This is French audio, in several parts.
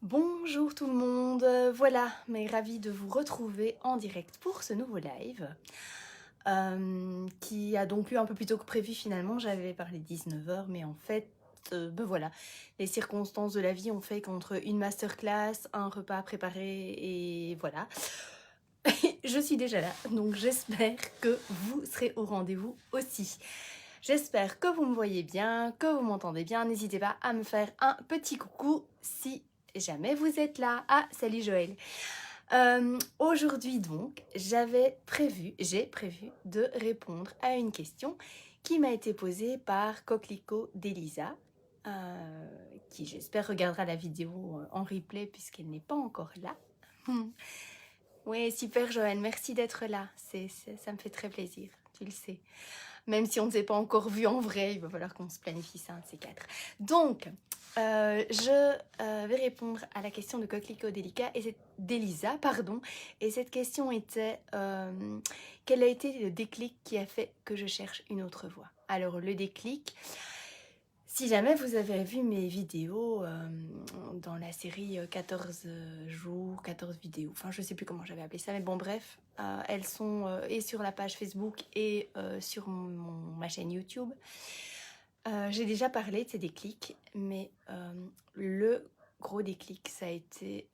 Bonjour tout le monde, voilà, mais ravie de vous retrouver en direct pour ce nouveau live qui a donc eu un peu plus tôt que prévu finalement. J'avais parlé 19h, mais en fait, ben voilà, les circonstances de la vie ont fait qu'entre une masterclass, un repas préparé et voilà, je suis déjà là, donc j'espère que vous serez au rendez-vous aussi. J'espère que vous me voyez bien, que vous m'entendez bien. N'hésitez pas à me faire un petit coucou si jamais vous êtes là. Ah, salut Joël. Aujourd'hui donc, j'ai prévu de répondre à une question qui m'a été posée par Coquelicot d'Elisa, qui j'espère regardera la vidéo en replay puisqu'elle n'est pas encore là. Oui, super Joël, merci d'être là. Ça me fait très plaisir, tu le sais. Même si on ne s'est pas encore vu en vrai, il va falloir qu'on se planifie ça, un de ces quatre. Donc, je vais répondre à la question de Coquelicot d'Elisa, pardon. Et cette question était quel a été le déclic qui a fait que je cherche une autre voie? Alors, le déclic, si jamais vous avez vu mes vidéos dans la série 14 jours, 14 vidéos, enfin je sais plus comment j'avais appelé ça, mais bon bref, elles sont et sur la page Facebook et sur ma chaîne YouTube. J'ai déjà parlé de ces déclics, mais le gros déclic, ça a été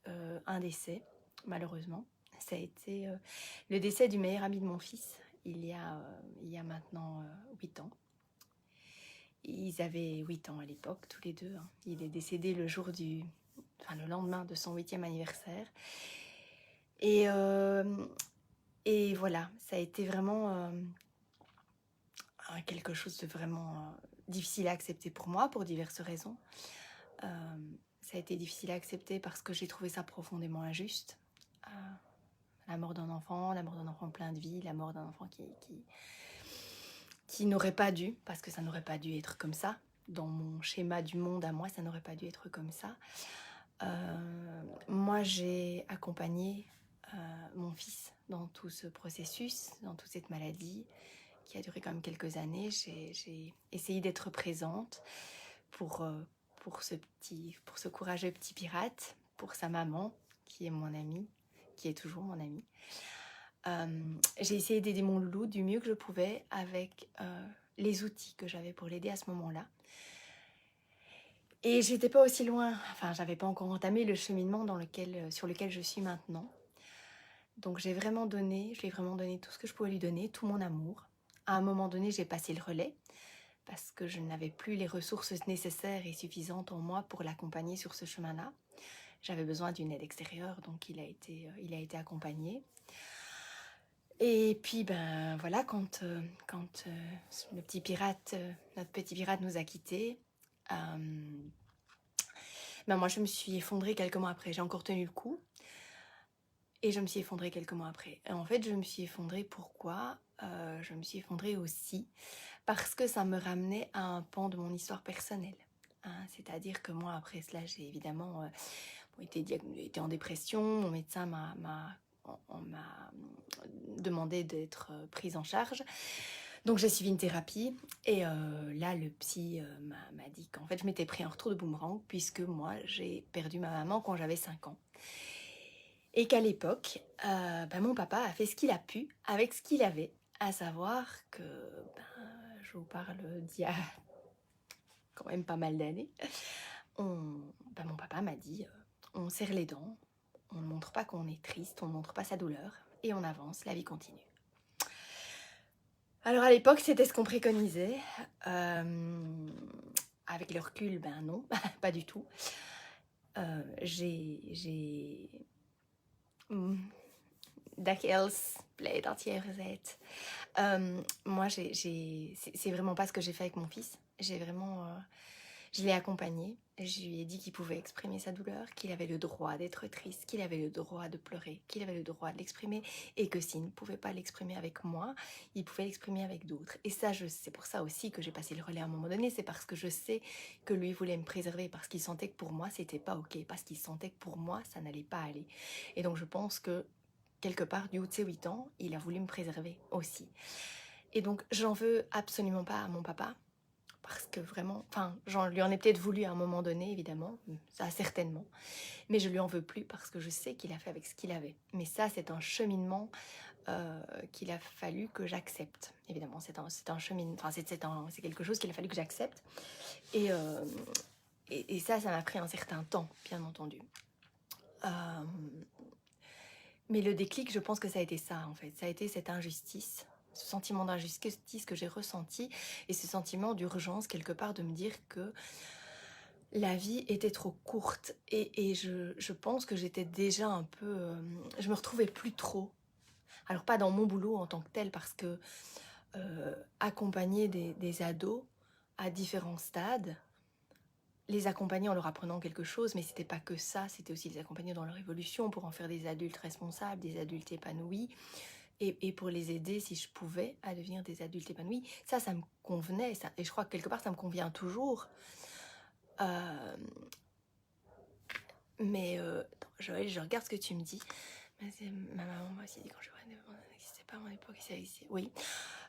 un décès, malheureusement. Ça a été le décès du meilleur ami de mon fils, il y a maintenant 8 ans. Ils avaient 8 ans à l'époque, tous les deux. Il est décédé le lendemain de son 8e anniversaire. Et voilà, ça a été vraiment quelque chose de vraiment difficile à accepter pour moi, pour diverses raisons. Ça a été difficile à accepter parce que j'ai trouvé ça profondément injuste. La mort d'un enfant plein de vie, la mort d'un enfant qui n'aurait pas dû, parce que ça n'aurait pas dû être comme ça. Dans mon schéma du monde à moi, ça n'aurait pas dû être comme ça. Moi, j'ai accompagné mon fils dans tout ce processus, dans toute cette maladie qui a duré quand même quelques années. J'ai essayé d'être présente pour ce courageux petit pirate, pour sa maman, qui est mon amie, qui est toujours mon amie. J'ai essayé d'aider mon loulou du mieux que je pouvais avec les outils que j'avais pour l'aider à ce moment-là. Et j'étais pas aussi loin, enfin j'avais pas encore entamé le cheminement sur lequel je suis maintenant. Donc je lui ai vraiment donné tout ce que je pouvais lui donner, tout mon amour. À un moment donné, j'ai passé le relais parce que je n'avais plus les ressources nécessaires et suffisantes en moi pour l'accompagner sur ce chemin-là. J'avais besoin d'une aide extérieure, donc il a été accompagné. Et puis ben voilà, quand notre petit pirate nous a quittés, ben moi je me suis effondrée quelques mois après. J'ai encore tenu le coup et je me suis effondrée quelques mois après. Et en fait je me suis effondrée pourquoi je me suis effondrée aussi parce que ça me ramenait à un pan de mon histoire personnelle. C'est-à-dire que moi après cela j'ai évidemment été en dépression. Mon médecin m'a demandé d'être prise en charge. Donc j'ai suivi une thérapie et là le psy m'a dit qu'en fait je m'étais pris un retour de boomerang puisque moi j'ai perdu ma maman quand j'avais 5 ans. Et qu'à l'époque, mon papa a fait ce qu'il a pu avec ce qu'il avait, à savoir que, je vous parle d'il y a quand même pas mal d'années, mon papa m'a dit, on serre les dents, on ne montre pas qu'on est triste, on ne montre pas sa douleur, et on avance, la vie continue. Alors à l'époque, c'était ce qu'on préconisait. Avec le recul, non, pas du tout. Dag Els play dat je gezet. Moi, c'est vraiment pas ce que j'ai fait avec mon fils. Je l'ai accompagné. Je lui ai dit qu'il pouvait exprimer sa douleur, qu'il avait le droit d'être triste, qu'il avait le droit de pleurer, qu'il avait le droit de l'exprimer et que s'il ne pouvait pas l'exprimer avec moi, il pouvait l'exprimer avec d'autres. Et ça, c'est pour ça aussi que j'ai passé le relais à un moment donné. C'est parce que je sais que lui voulait me préserver, parce qu'il sentait que pour moi, c'était pas ok, parce qu'il sentait que pour moi, ça n'allait pas aller. Et donc, je pense que quelque part, du haut de ses 8 ans, il a voulu me préserver aussi. Et donc, j'en veux absolument pas à mon papa, parce que vraiment, enfin, j'en lui en ai peut-être voulu à un moment donné, évidemment, ça certainement, mais je lui en veux plus parce que je sais qu'il a fait avec ce qu'il avait. Mais ça, c'est un cheminement qu'il a fallu que j'accepte. Évidemment, c'est un cheminement, enfin, c'est quelque chose qu'il a fallu que j'accepte. Et, euh, et ça m'a pris un certain temps, bien entendu. Euh, mais le déclic, je pense que ça a été ça, en fait. Ça a été cette injustice, ce sentiment d'injustice que j'ai ressenti et ce sentiment d'urgence, quelque part, de me dire que la vie était trop courte. Et je pense que j'étais déjà un peu... je me retrouvais plus trop. Alors, pas dans mon boulot en tant que tel, parce que accompagner des ados à différents stades, les accompagner en leur apprenant quelque chose, mais c'était pas que ça, c'était aussi les accompagner dans leur évolution pour en faire des adultes responsables, des adultes épanouis, et pour les aider, si je pouvais, à devenir des adultes épanouis. Ça me convenait, ça, et je crois que quelque part, ça me convient toujours. Mais attends, Joël, je regarde ce que tu me dis. Ma maman m'a aussi dit quand je n'existait pas à mon époque, c'est ici. Oui.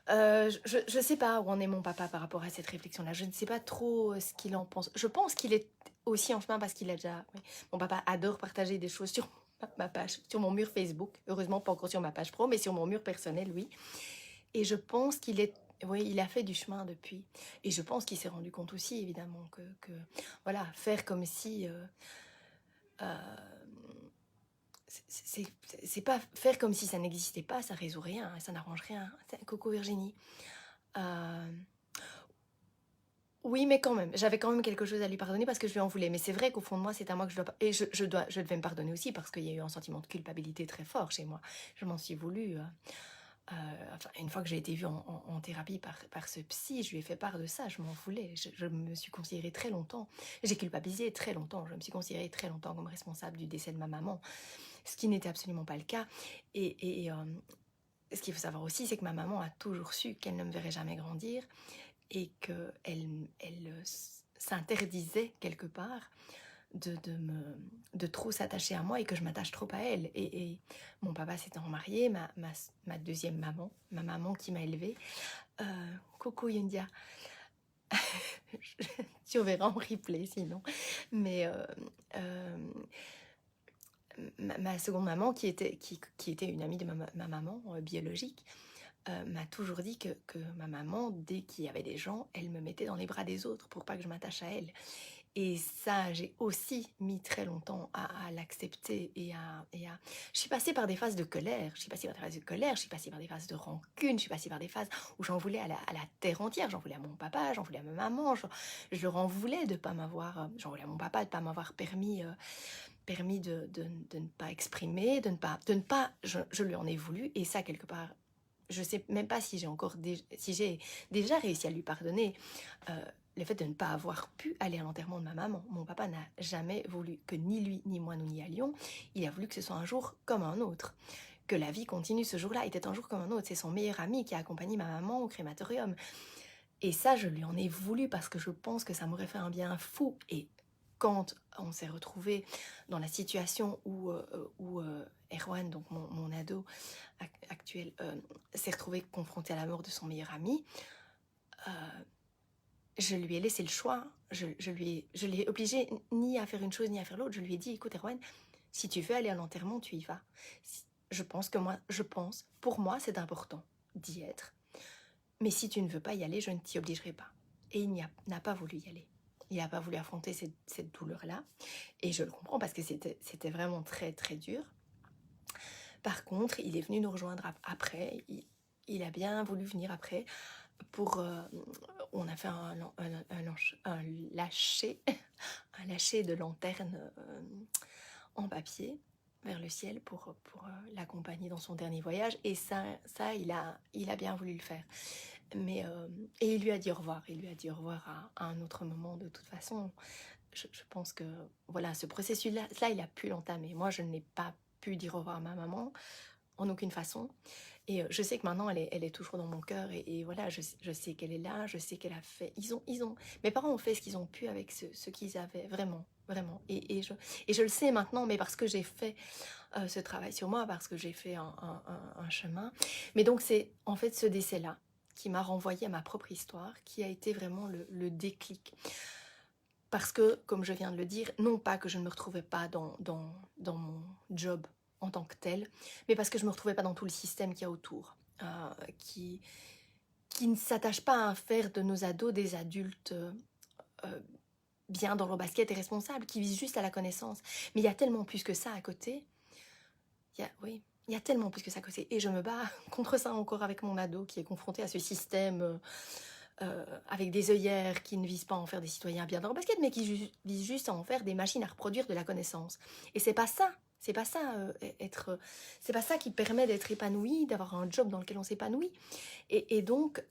Je sais pas où en est mon papa par rapport à cette réflexion-là. Je ne sais pas trop ce qu'il en pense. Je pense qu'il est aussi en chemin parce qu'il a déjà... Oui. Mon papa adore partager des choses sur ma page, sur mon mur Facebook. Heureusement, pas encore sur ma page pro, mais sur mon mur personnel, oui. Et je pense qu'il est... Oui, il a fait du chemin depuis. Et je pense qu'il s'est rendu compte aussi, évidemment, que voilà, faire comme si... c'est pas faire comme si ça n'existait pas, ça résout rien, ça n'arrange rien. Coucou Virginie. Oui, mais quand même, j'avais quand même quelque chose à lui pardonner parce que je lui en voulais. Mais c'est vrai qu'au fond de moi, c'est à moi que je dois... Et je devais me pardonner aussi parce qu'il y a eu un sentiment de culpabilité très fort chez moi. Je m'en suis voulu. Enfin, une fois que j'ai été vue en thérapie par ce psy, je lui ai fait part de ça, je m'en voulais. Je me suis considérée très longtemps, j'ai culpabilisé très longtemps, je me suis considérée très longtemps comme responsable du décès de ma maman, ce qui n'était absolument pas le cas. Et ce qu'il faut savoir aussi, c'est que ma maman a toujours su qu'elle ne me verrait jamais grandir et qu'elle s'interdisait quelque part de trop s'attacher à moi et que je m'attache trop à elle. Et mon papa s'était remarié, ma deuxième maman, ma maman qui m'a élevée. Coucou Yundia. Tu verras en replay sinon. Mais ma seconde maman, qui était une amie de ma maman biologique, m'a toujours dit que ma maman, dès qu'il y avait des gens, elle me mettait dans les bras des autres pour pas que je m'attache à elle. Et ça, j'ai aussi mis très longtemps à l'accepter Je suis passée par des phases de colère, je suis passée par des phases de rancune, je suis passée par des phases où j'en voulais à la terre entière, j'en voulais à mon papa, j'en voulais à ma maman, je leur en voulais de pas m'avoir, j'en voulais à mon papa de pas m'avoir permis de ne pas exprimer, je lui en ai voulu, et ça, quelque part, je sais même pas si j'ai déjà réussi à lui pardonner le fait de ne pas avoir pu aller à l'enterrement de ma maman. Mon papa n'a jamais voulu que ni lui ni moi nous n'y allions. Il a voulu que ce soit un jour comme un autre, que la vie continue. Ce jour-là était un jour comme un autre. C'est son meilleur ami qui a accompagné ma maman au crématorium. Et ça, je lui en ai voulu parce que je pense que ça m'aurait fait un bien fou. Et quand on s'est retrouvés dans la situation où Erwan, donc mon ado actuel, s'est retrouvé confronté à la mort de son meilleur ami, je lui ai laissé le choix. Je l'ai obligé ni à faire une chose ni à faire l'autre. Je lui ai dit, écoute Erwan, si tu veux aller à l'enterrement, tu y vas. Pour moi, c'est important d'y être. Mais si tu ne veux pas y aller, je ne t'y obligerai pas. Et il n'a pas voulu y aller. Il n'a pas voulu affronter cette douleur-là. Et je le comprends parce que c'était vraiment très, très dur. Par contre, il est venu nous rejoindre après. Il a bien voulu venir après. On a fait un lâcher de lanterne en papier vers le ciel pour l'accompagner dans son dernier voyage. Et ça il a bien voulu le faire. Mais, et il lui a dit au revoir. Il lui a dit au revoir à un autre moment. De toute façon, je pense que voilà, ce processus-là, il a pu l'entamer. Moi, je n'ai pas pu dire au revoir à ma maman en aucune façon. Et je sais que maintenant, elle est toujours dans mon cœur. Et voilà, je sais qu'elle est là. Je sais qu'elle a fait... Mes parents ont fait ce qu'ils ont pu avec ce qu'ils avaient, vraiment, vraiment. Et je le sais maintenant, mais parce que j'ai fait ce travail sur moi, parce que j'ai fait un chemin. Mais donc, c'est en fait ce décès-là qui m'a renvoyée à ma propre histoire, qui a été vraiment le déclic. Parce que, comme je viens de le dire, non pas que je ne me retrouvais pas dans mon job en tant que tel, mais parce que je ne me retrouvais pas dans tout le système qu'il y a autour, qui ne s'attache pas à faire de nos ados des adultes bien dans leur basket et responsables, qui visent juste à la connaissance. Mais il y a tellement plus que ça à côté. Oui, il y a tellement plus que ça à côté. Et je me bats contre ça encore avec mon ado qui est confronté à ce système avec des œillères qui ne visent pas à en faire des citoyens bien dans leur basket, mais qui visent juste à en faire des machines à reproduire de la connaissance. Et c'est pas ça. C'est pas ça c'est pas ça qui permet d'être épanoui, d'avoir un job dans lequel on s'épanouit. Et donc,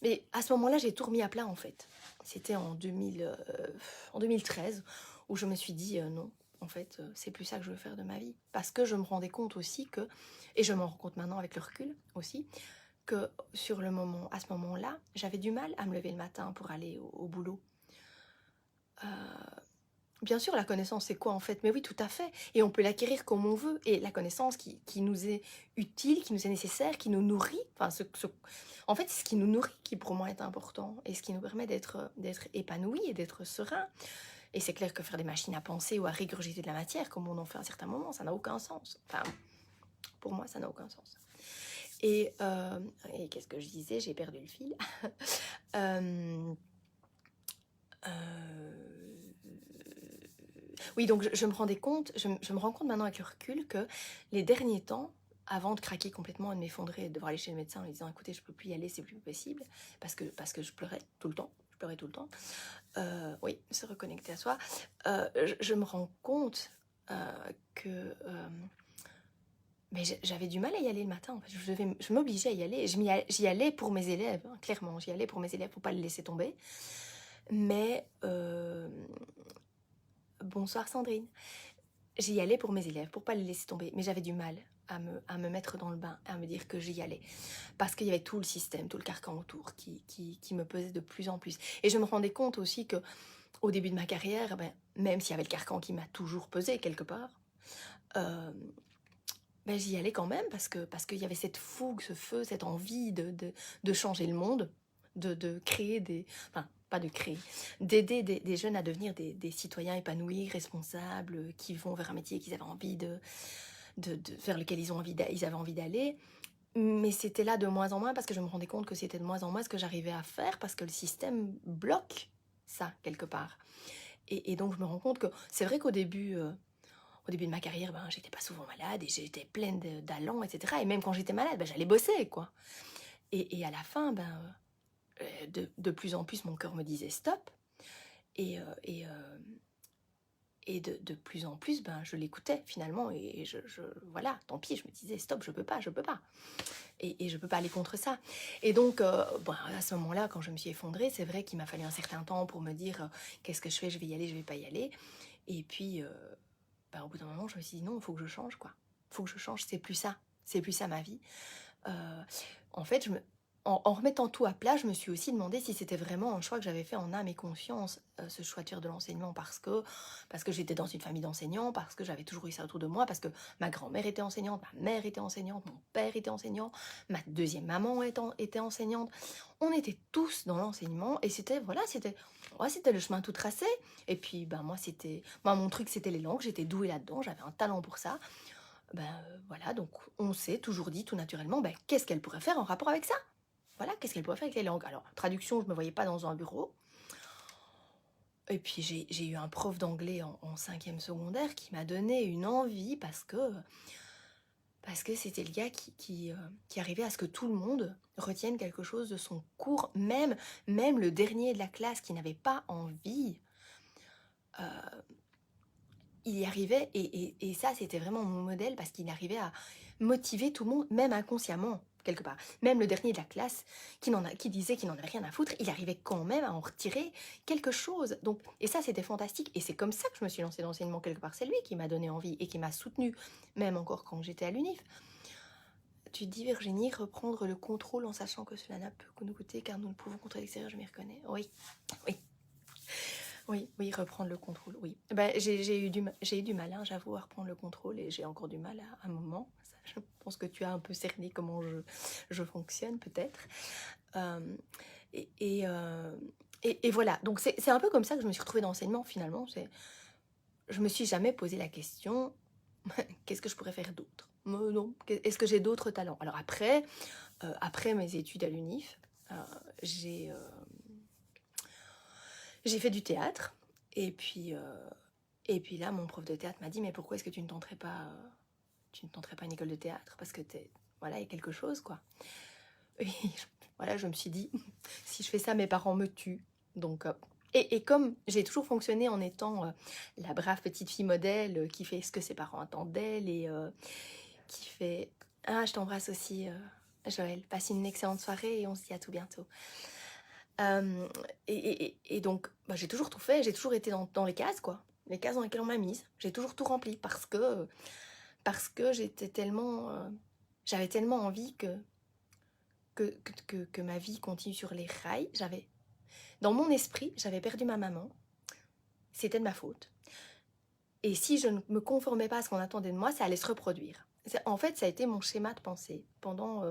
mais à ce moment-là, j'ai tout remis à plat en fait. C'était en 2013 où je me suis dit non, en fait, c'est plus ça que je veux faire de ma vie. Parce que je me rendais compte aussi que, et je m'en rends compte maintenant avec le recul aussi, que à ce moment-là, j'avais du mal à me lever le matin pour aller au boulot. Bien sûr, la connaissance, c'est quoi en fait? Mais oui, tout à fait. Et on peut l'acquérir comme on veut. Et la connaissance qui nous est utile, qui nous est nécessaire, qui nous nourrit, enfin, en fait, c'est ce qui nous nourrit qui pour moi est important et ce qui nous permet d'être épanoui et d'être serein. Et c'est clair que faire des machines à penser ou à régurgiter de la matière, comme on en fait à un certain moment, ça n'a aucun sens. Enfin, pour moi, ça n'a aucun sens. Et qu'est-ce que je disais? J'ai perdu le fil. Oui, donc je me rendais compte, je me rends compte maintenant avec le recul que les derniers temps, avant de craquer complètement et de m'effondrer et de devoir aller chez le médecin en lui disant écoutez, je peux plus y aller, c'est plus possible, parce que je pleurais tout le temps. Oui, se reconnecter à soi. Je me rends compte que mais j'avais du mal à y aller le matin. En fait. Je m'obligeais à y aller. J'y allais pour mes élèves, hein, clairement. J'y allais pour mes élèves pour pas les laisser tomber. Mais bonsoir Sandrine. J'y allais pour mes élèves pour pas les laisser tomber. Mais j'avais du mal à me mettre dans le bain, à me dire que j'y allais. Parce qu'il y avait tout le système, tout le carcan autour qui me pesait de plus en plus. Et je me rendais compte aussi que au début de ma carrière, même s'il y avait le carcan qui m'a toujours pesé quelque part, j'y allais quand même parce qu'il y avait cette fougue, ce feu, cette envie de changer le monde, de créer enfin, pas de créer, d'aider des jeunes à devenir des citoyens épanouis, responsables, qui vont vers un métier qu'ils avaient envie vers lequel ils avaient envie d'aller. Mais c'était là de moins en moins parce que je me rendais compte que c'était de moins en moins ce que j'arrivais à faire parce que le système bloque ça quelque part. Et donc je me rends compte que c'est vrai qu'au début de ma carrière, j'étais pas souvent malade et j'étais pleine d'allants, etc. Et même quand j'étais malade, j'allais bosser, quoi. Et à la fin, de plus en plus, mon cœur me disait stop. Et de plus en plus, je l'écoutais finalement. Et voilà, tant pis, je me disais stop, je peux pas. Et je peux pas aller contre ça. Et donc, à ce moment-là, quand je me suis effondrée, c'est vrai qu'il m'a fallu un certain temps pour me dire qu'est-ce que je fais, je vais y aller, je vais pas y aller. Et puis... au bout d'un moment, je me suis dit non, il faut que je change, quoi. Il faut que je change, c'est plus ça ma vie. En fait, en remettant tout à plat, je me suis aussi demandé si c'était vraiment un choix que j'avais fait en âme et conscience, ce choix de faire de l'enseignement, parce que j'étais dans une famille d'enseignants, parce que j'avais toujours eu ça autour de moi, parce que ma grand-mère était enseignante, ma mère était enseignante, mon père était enseignant, ma deuxième maman était enseignante. On était tous dans l'enseignement et c'était le chemin tout tracé. Et puis moi mon truc c'était les langues, j'étais douée là-dedans, j'avais un talent pour ça. Voilà, donc on s'est toujours dit tout naturellement, qu'est-ce qu'elle pourrait faire en rapport avec ça? Voilà, qu'est-ce qu'elle pourrait faire avec les langues? Alors, traduction, je ne me voyais pas dans un bureau. Et puis j'ai eu un prof d'anglais en 5e secondaire qui m'a donné une envie parce que c'était le gars qui arrivait à ce que tout le monde retienne quelque chose de son cours, même le dernier de la classe qui n'avait pas envie. Il y arrivait, et ça c'était vraiment mon modèle parce qu'il arrivait à motiver tout le monde, même inconsciemment, quelque part. Même le dernier de la classe qui disait qu'il n'en avait rien à foutre, il arrivait quand même à en retirer quelque chose. Donc, et ça c'était fantastique, et c'est comme ça que je me suis lancée dans l'enseignement quelque part. C'est lui qui m'a donné envie et qui m'a soutenue, même encore quand j'étais à l'UNIF. Tu dis, Virginie, reprendre le contrôle en sachant que cela n'a peu nous coûter car nous ne pouvons contrôler l'extérieur, je m'y reconnais. Oui. Oui, oui, reprendre le contrôle, oui. Ben, j'ai eu du mal, hein, j'avoue, à reprendre le contrôle et j'ai encore du mal à un moment. Ça, je pense que tu as un peu cerné comment je fonctionne, peut-être. Euh, et, et, euh, et voilà, donc c'est un peu comme ça que je me suis retrouvée dans l'enseignement, finalement. Je me suis jamais posé la question, qu'est-ce que je pourrais faire d'autre? Non, est-ce que j'ai d'autres talents? Alors après mes études à l'UNIF, euh, j'ai euh, j'ai fait du théâtre. Et puis, euh, et puis là, mon prof de théâtre m'a dit, mais pourquoi est-ce que tu ne tenterais pas une école de théâtre? Parce que voilà, il y a quelque chose, quoi. Et voilà, je me suis dit, si je fais ça, mes parents me tuent. Donc, et comme j'ai toujours fonctionné en étant la brave petite fille modèle qui fait ce que ses parents attendent d'elle et qui fait... Ah, je t'embrasse aussi, Joël. Passe une excellente soirée et on se dit à tout bientôt. Et donc, bah, j'ai toujours tout fait, j'ai toujours été dans les cases, quoi. Les cases dans lesquelles on m'a mise. J'ai toujours tout rempli parce que j'étais tellement... j'avais tellement envie que ma vie continue sur les rails. Dans mon esprit, j'avais perdu ma maman. C'était de ma faute. Et si je ne me conformais pas à ce qu'on attendait de moi, ça allait se reproduire. En fait, ça a été mon schéma de pensée pendant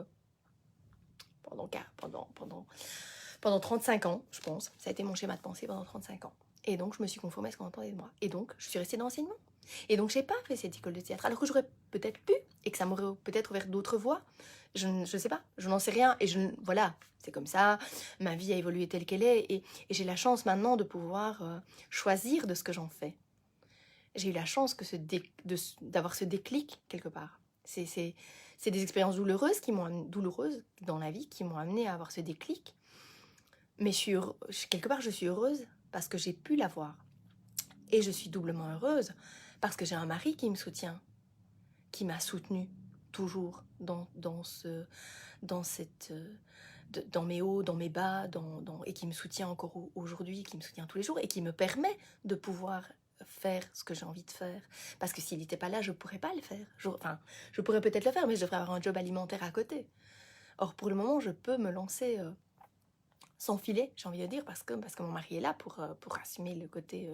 35 ans, je pense. Ça a été mon schéma de pensée pendant 35 ans. Et donc, je me suis conformée à ce qu'on attendait de moi. Et donc, je suis restée dans l'enseignement. Et donc, j'ai pas fait cette école de théâtre. Alors que j'aurais peut-être pu, et que ça m'aurait peut-être ouvert d'autres voies. Je ne sais pas, je n'en sais rien. Et voilà, c'est comme ça. Ma vie a évolué telle qu'elle est. Et j'ai la chance maintenant de pouvoir choisir de ce que j'en fais. J'ai eu la chance d'avoir ce déclic quelque part. C'est des expériences douloureuses douloureuses dans la vie qui m'ont amené à avoir ce déclic. Mais quelque part, je suis heureuse parce que j'ai pu l'avoir. Et je suis doublement heureuse parce que j'ai un mari qui me soutient, qui m'a soutenue toujours dans mes hauts, dans mes bas, et qui me soutient encore aujourd'hui, qui me soutient tous les jours et qui me permet de pouvoir faire ce que j'ai envie de faire. Parce que s'il n'était pas là, je ne pourrais pas le faire. Je pourrais peut-être le faire, mais je devrais avoir un job alimentaire à côté. Or, pour le moment, je peux me lancer sans filet, j'ai envie de dire, parce que mon mari est là pour assumer le côté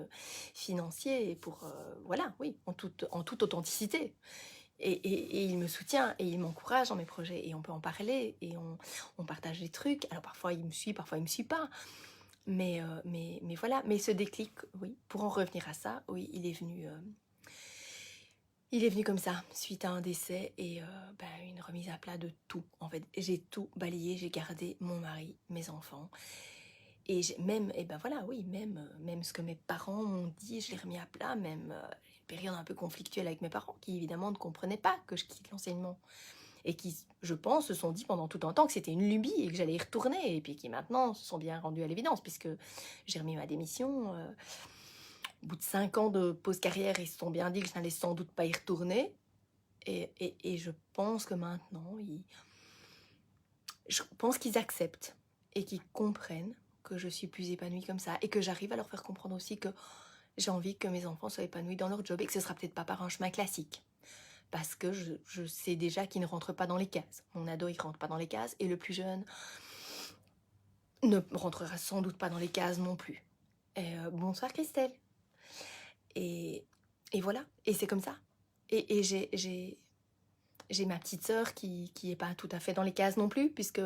financier et pour, voilà, oui, en toute authenticité. Et il me soutient et il m'encourage dans mes projets et on peut en parler et on partage des trucs. Alors parfois il me suit, parfois il me suit pas. Mais voilà, mais ce déclic, oui, pour en revenir à ça, oui, il est venu comme ça, suite à un décès et une remise à plat de tout. En fait, j'ai tout balayé, j'ai gardé mon mari, mes enfants. Et même, et ben voilà, oui, même ce que mes parents m'ont dit, je l'ai remis à plat, même une période un peu conflictuelle avec mes parents, qui évidemment ne comprenaient pas que je quitte l'enseignement. Et qui, je pense, se sont dit pendant tout un temps que c'était une lubie et que j'allais y retourner. Et puis qui maintenant se sont bien rendus à l'évidence, puisque j'ai remis ma démission. Au bout de 5 ans de pause carrière, ils se sont bien dit que je n'allais sans doute pas y retourner. Et je pense que maintenant, je pense qu'ils acceptent et qu'ils comprennent que je suis plus épanouie comme ça et que j'arrive à leur faire comprendre aussi que j'ai envie que mes enfants soient épanouis dans leur job et que ce sera peut-être pas par un chemin classique. Parce que je sais déjà qu'ils ne rentrent pas dans les cases. Mon ado, il ne rentre pas dans les cases et le plus jeune ne rentrera sans doute pas dans les cases non plus. Bonsoir Christelle. Et voilà, et c'est comme ça. Et j'ai ma petite sœur qui est pas tout à fait dans les cases non plus, puisque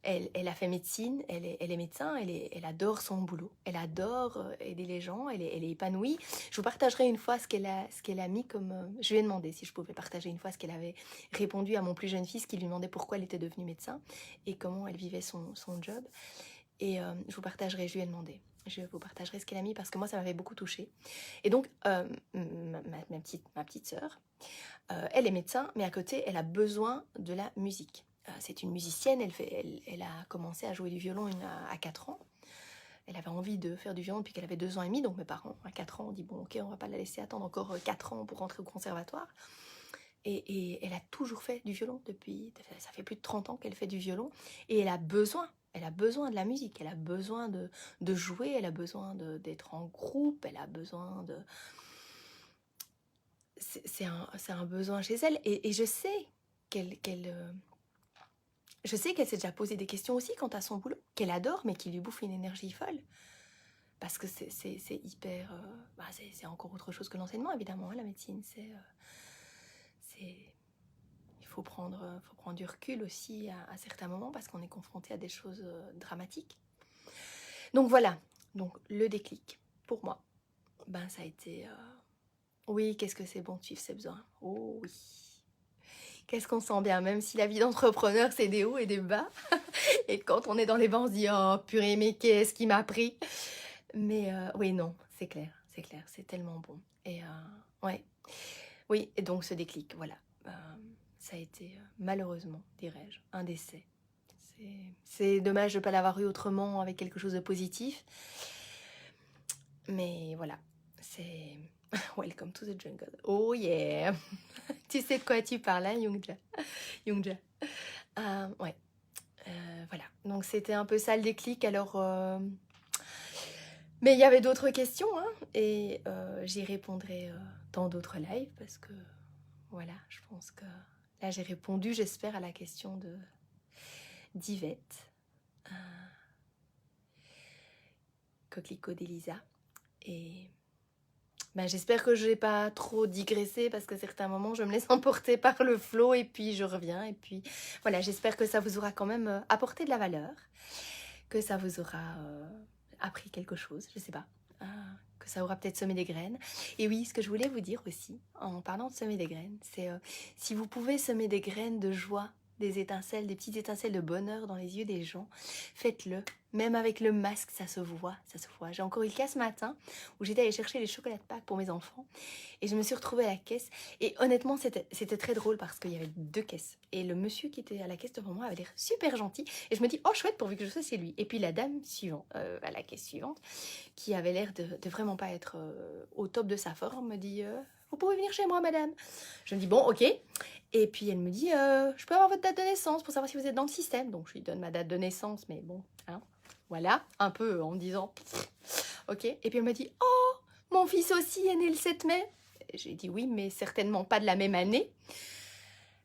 elle a fait médecine, elle est médecin, elle adore son boulot, elle adore aider les gens, elle est épanouie. Je vous partagerai une fois ce qu'elle a mis comme... je lui ai demandé si je pouvais partager une fois ce qu'elle avait répondu à mon plus jeune fils qui lui demandait pourquoi elle était devenue médecin et comment elle vivait son job. Et je vous partagerai ce qu'elle a mis parce que moi ça m'avait beaucoup touchée. Et donc ma petite sœur, elle est médecin, mais à côté elle a besoin de la musique. C'est une musicienne, elle a commencé à jouer du violon à 4 ans. Elle avait envie de faire du violon depuis qu'elle avait 2 ans et demi, donc mes parents, à 4 ans, ont dit bon ok, on va pas la laisser attendre encore 4 ans pour rentrer au conservatoire. Et elle a toujours fait du violon ça fait plus de 30 ans qu'elle fait du violon, et elle a besoin de la musique, elle a besoin de jouer, elle a besoin d'être en groupe, elle a besoin de... C'est un besoin chez elle, et je sais je sais qu'elle s'est déjà posé des questions aussi quant à son boulot, qu'elle adore, mais qui lui bouffe une énergie folle. parce que c'est hyper... c'est encore autre chose que l'enseignement, évidemment, hein, la médecine. Il faut prendre du recul aussi à certains moments parce qu'on est confronté à des choses dramatiques. Donc voilà, donc le déclic, pour moi, ça a été... Oui, qu'est-ce que c'est bon de suivre ses besoins. Oh oui. Qu'est-ce qu'on sent bien, même si la vie d'entrepreneur, c'est des hauts et des bas. Et quand on est dans les bas, on se dit « Oh purée, mais qu'est-ce qui m'a pris ?» Mais oui, non, c'est clair, c'est tellement bon. Et ouais, oui, et donc ce déclic, voilà. Ça a été, malheureusement, dirais-je, un décès. C'est dommage de ne pas l'avoir eu autrement avec quelque chose de positif. Mais voilà, c'est... Welcome to the jungle. Oh yeah. Tu sais de quoi tu parles, hein, Youngja. Ouais. Voilà. Donc c'était un peu ça le déclic. Alors, mais il y avait d'autres questions, hein, et j'y répondrai dans d'autres lives parce que voilà, je pense que là j'ai répondu, j'espère, à la question d'Yvette, Coquelicot d'Elisa, et j'espère que je n'ai pas trop digressé parce qu'à certains moments je me laisse emporter par le flot et puis je reviens, et puis voilà, j'espère que ça vous aura quand même apporté de la valeur, que ça vous aura appris quelque chose, je sais pas, que ça aura peut-être semé des graines. Et oui, ce que je voulais vous dire aussi en parlant de semer des graines, c'est si vous pouvez semer des graines de joie, des étincelles, des petites étincelles de bonheur dans les yeux des gens, faites-le. Même avec le masque, ça se voit, ça se voit. J'ai encore eu le cas ce matin où j'étais allée chercher les chocolats de Pâques pour mes enfants et je me suis retrouvée à la caisse, et honnêtement c'était très drôle parce qu'il y avait 2 caisses et le monsieur qui était à la caisse devant moi avait l'air super gentil et je me dis oh chouette, pourvu que je sais c'est lui. Et puis la dame suivante, à la caisse suivante, qui avait l'air de vraiment pas être au top de sa forme, me dit vous pouvez venir chez moi madame. Je me dis bon ok, et puis elle me dit je peux avoir votre date de naissance pour savoir si vous êtes dans le système. Donc je lui donne ma date de naissance, mais bon, hein, voilà, un peu en me disant ok. Et puis elle me dit oh mon fils aussi est né le 7 mai. J'ai dit oui, mais certainement pas de la même année.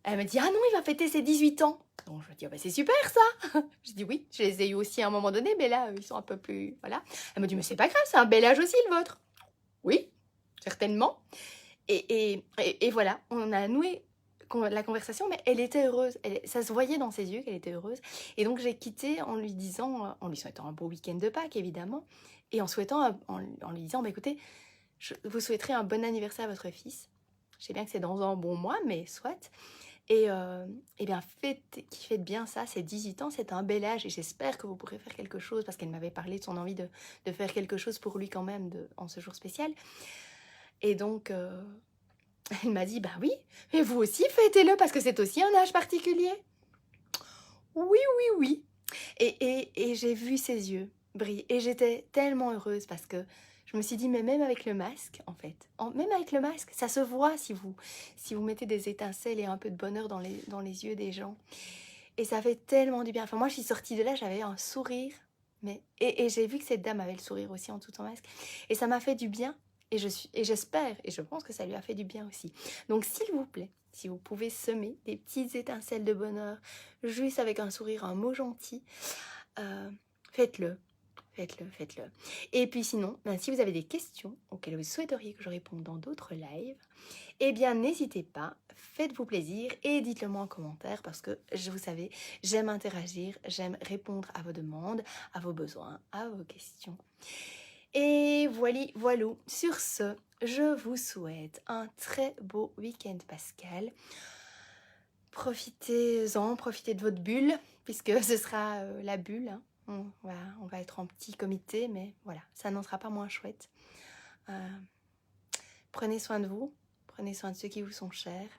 Elle me dit ah non, il va fêter ses 18 ans. Donc je me dis oh, c'est super ça. Je dis oui, je les ai eu aussi à un moment donné, mais là ils sont un peu plus, voilà. Elle me dit mais c'est pas grave, c'est un bel âge aussi le vôtre. Oui, certainement. Et voilà, on a noué la conversation, mais elle était heureuse. Ça se voyait dans ses yeux qu'elle était heureuse. Et donc j'ai quitté en lui disant, en lui souhaitant un beau week-end de Pâques évidemment, et en lui disant écoutez, je vous souhaiterai un bon anniversaire à votre fils. Je sais bien que c'est dans un bon mois, mais soit. Et bien, qui fête bien ça, c'est 18 ans, c'est un bel âge, et j'espère que vous pourrez faire quelque chose, parce qu'elle m'avait parlé de son envie de faire quelque chose pour lui quand même en ce jour spécial. Et donc, elle m'a dit, bah oui, mais vous aussi fêtez-le, parce que c'est aussi un âge particulier. Oui, oui, oui. Et j'ai vu ses yeux briller, et j'étais tellement heureuse, parce que je me suis dit, mais même avec le masque, en fait, même avec le masque, ça se voit si vous mettez des étincelles et un peu de bonheur dans les yeux des gens. Et ça fait tellement du bien. Enfin, moi, je suis sortie de là, j'avais un sourire. Et j'ai vu que cette dame avait le sourire aussi en tout en masque. Et ça m'a fait du bien. Et j'espère, et je pense que ça lui a fait du bien aussi. Donc, s'il vous plaît, si vous pouvez semer des petites étincelles de bonheur, juste avec un sourire, un mot gentil, faites-le. Faites-le. Et puis sinon, si vous avez des questions auxquelles vous souhaiteriez que je réponde dans d'autres lives, eh bien n'hésitez pas, faites-vous plaisir et dites-le moi en commentaire, parce que vous savez, j'aime interagir, j'aime répondre à vos demandes, à vos besoins, à vos questions. Et voilà. Sur ce, je vous souhaite un très beau week-end pascal. Profitez-en, profitez de votre bulle, puisque ce sera la bulle, hein. On va être en petit comité, mais voilà, ça n'en sera pas moins chouette. Prenez soin de vous, prenez soin de ceux qui vous sont chers,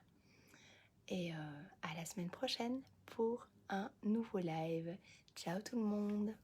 et à la semaine prochaine pour un nouveau live. Ciao tout le monde!